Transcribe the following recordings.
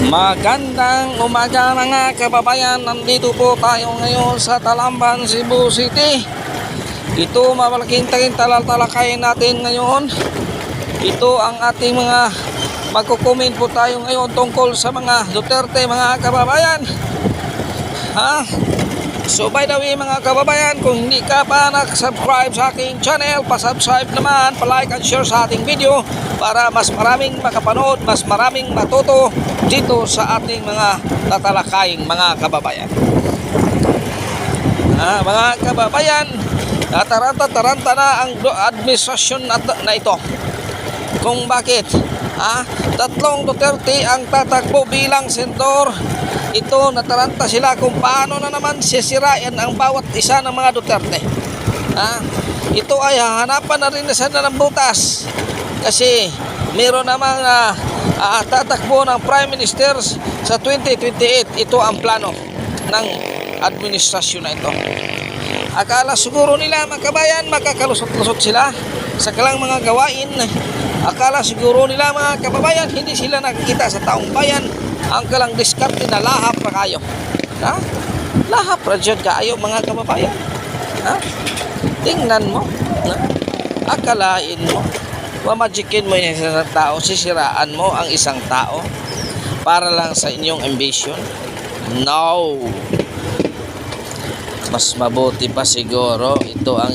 Magandang umaga mga kababayan. Nandito po tayo ngayon sa Talamban, Cebu City. Ito mapalaking talakayin natin ngayon. Ito ang ating mga magko-comment po tayo ngayon tungkol sa mga Duterte mga kababayan. So by the way mga kababayan, kung hindi ka pa nag-subscribe sa aking channel, pa-subscribe naman, pa-like at share sa ating video para mas maraming makapanood, mas maraming matuto dito sa ating mga tatalakayin mga kababayan. Mga kababayan, taranta na ang administrasyon na ito. Kung bakit tatlong Duterte ang tatakbo bilang senador. Ito nataranta sila kung paano na naman sisirain ang bawat isa ng mga Duterte. Ito ay hahanapan na rin sana ng butas kasi meron namang tatakbo ng Prime Minister sa 2028. Ito ang plano ng administrasyon na ito. Akala siguro nila mga kabayan makakalusot-lusot sila sa kalang mga gawain. Akala siguro nila mga kababayan hindi sila nakikita sa taong bayan. Ang kalang diskarte na lahap na kayo. Lahap na dyan kayo mga kababayan. Tingnan mo. Akalain mo. Mamajikin mo yung isang tao. Sisiraan mo ang isang tao para lang sa inyong ambition. No. Mas mabuti pa siguro. Ito ang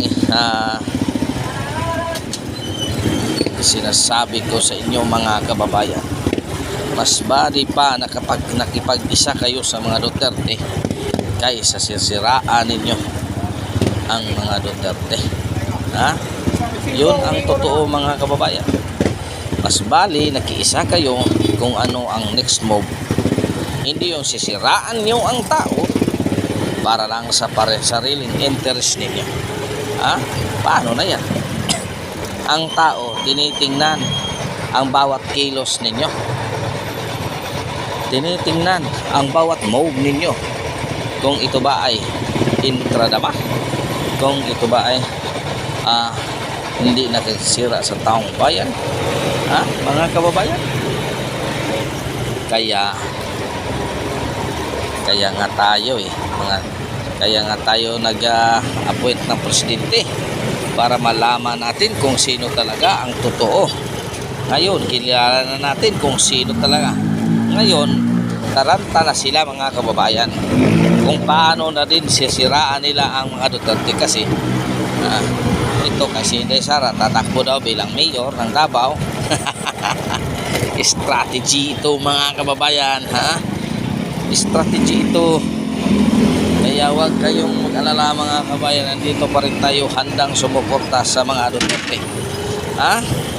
sinasabi ko sa inyong mga kababayan. Mas bari pa na kapag nakipag-isa kayo sa mga Duterte kaysa sisiraan ninyo ang mga Duterte. Yun ang totoo mga kababayan. Mas bali nakiisa kayo kung ano ang next move. Hindi yung sisiraan nyo ang tao para lang sa sariling interest ninyo. Paano na yan? Ang tao tinitingnan ang bawat kilos ninyo. Tinitingnan ang bawat move ninyo. Kung ito ba ay intradama, kung ito ba ay hindi nakasira sa taong bayan, mga kababayan. Kaya nga tayo kaya nga tayo nag-appoint ng presidente para malaman natin kung sino talaga ang totoo. Ngayon kilala na natin kung sino talaga. Ngayon, taranta na sila mga kababayan kung paano na din sisiraan nila ang mga Duterte kasi ito kasi Inday Sara tatakbo daw bilang mayor ng Davao. Strategy ito mga kababayan. Strategy ito. Kaya huwag kayong mag-alala mga kababayan, nandito pa rin tayo handang sumuporta sa mga Duterte.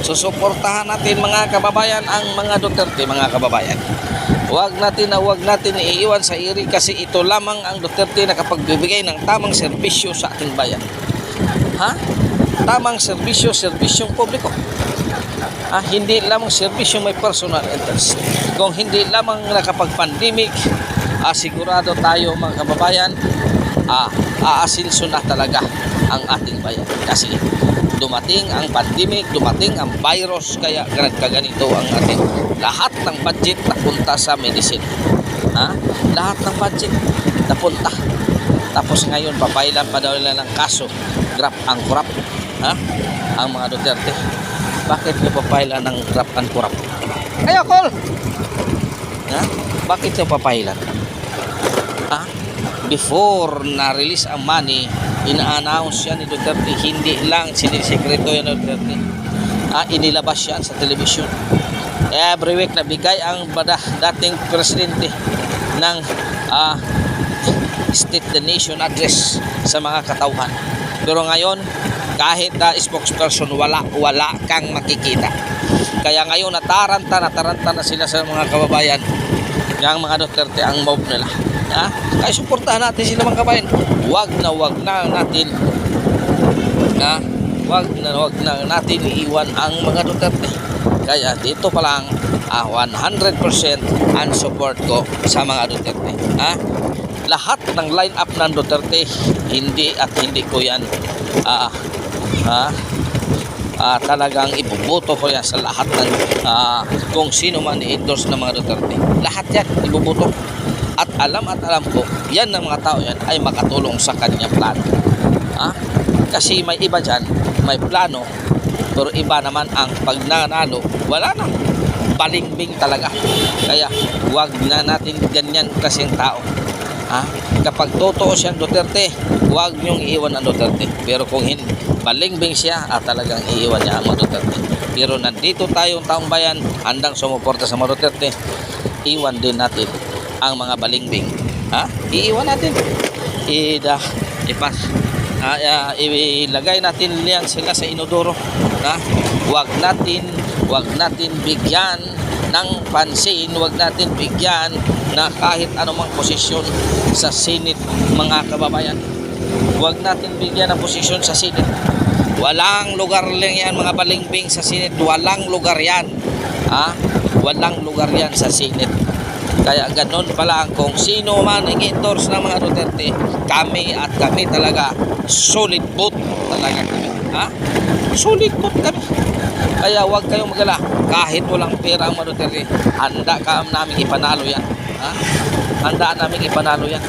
Susuportahan natin mga kababayan ang mga Duterte mga kababayan. Huwag natin iiwan sa iri kasi ito lamang ang Duterte na kapagbibigay ng tamang serbisyo sa ating bayan. Tamang serbisyong publiko. Hindi lamang serbisyong may personal interest. Kung hindi lamang nakapag-pandemic, sigurado tayo mga kababayan, aasilso na talaga ang ating bayan. Kasi dumating ang pandemic, dumating ang virus, kaya nagkaganito ang ating lahat ng budget napunta sa medicine. Lahat ng budget napunta. Tapos ngayon papailan pa daw nila ng kaso, graft and corrupt. Ang mga Duterte. Bakit nyo papailan ng graft and corrupt? Ayo, call! Bakit nyo papailan? Before na-release ang money, ina-announce yan ni Duterte, hindi lang sinisekreto yan ni Duterte. Inilabas yan sa television. Every week nabigay ang dating presidente ng State the Nation address sa mga katauhan. Pero ngayon, kahit spokesperson, wala kang makikita. Kaya ngayon nataranta na sila sa mga kababayan. Yung mga Duterte ang move nila. Kaya suportahan natin sila mga kababayan. Wag na natin iiwan ang mga Duterte. Kaya dito pa lang 100% ang support ko sa mga Duterte. Lahat ng line up ng Duterte hindi ko yan talagang ibuboto ko yan sa lahat ng kung sino man i-endorse ng mga Duterte. Lahat yan ibuboto. At alam ko, yan ng mga tao yan ay makatulong sa kanyang plano. Kasi may iba dyan, may plano, pero iba naman ang pag nanalo, wala na. Balingbing talaga. Kaya huwag na natin ganyan kasing tao. Kapag totoo siyang Duterte, huwag niyong iiwan ang Duterte. Pero kung balingbing siya, talagang iiwan niya ang mga Duterte. Pero nandito tayong taong bayan, handang sumuporta sa mga Duterte, iwan din natin ang mga balingbing. Iiwan natin. Ilagay natin yan sila sa inodoro. Huwag natin bigyan ng pansin, huwag natin bigyan na kahit anumang posisyon sa Senate, mga kababayan. Huwag natin bigyan ng posisyon sa Senate. Walang lugar lang yan mga balingbing sa Senate. Walang lugar yan. Walang lugar yan sa Senate. Kaya ganun pala kung sino man nag-endorse ng mga Duterte, kami talaga solid vote talaga kami. Solid vote kami. Kaya huwag kayong magala. Kahit walang pera ang mga Duterte, handa ka namin ipanalo yan. Handa namin ipanalo yan.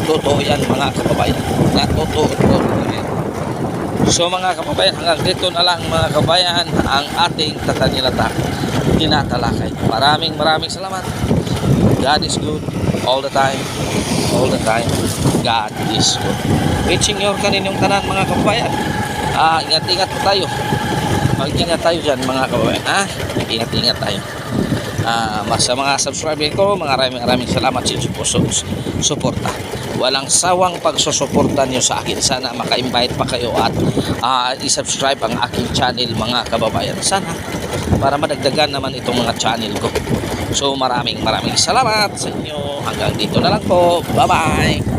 Totoo yan mga kababayan. Totoo yan. So mga kababayan, hanggang dito na lang mga kababayan ang ating tatanilata tinatalakay. Maraming salamat. God is good all the time. All the time, God is good. Reaching your kaninyong tanan mga kababayan. Ingat-ingat po tayo. Mag-ingat tayo dyan mga kababayan. Ingat-ingat tayo. Sa mga subscriber ko, maraming salamat sa suporta. Walang sawang pagsusuporta nyo sa akin. Sana maka-invite pa kayo at i-subscribe ang aking channel mga kababayan. Sana para madagdagan naman itong mga channel ko. So maraming salamat sa inyo. Hanggang dito na lang po. Bye-bye.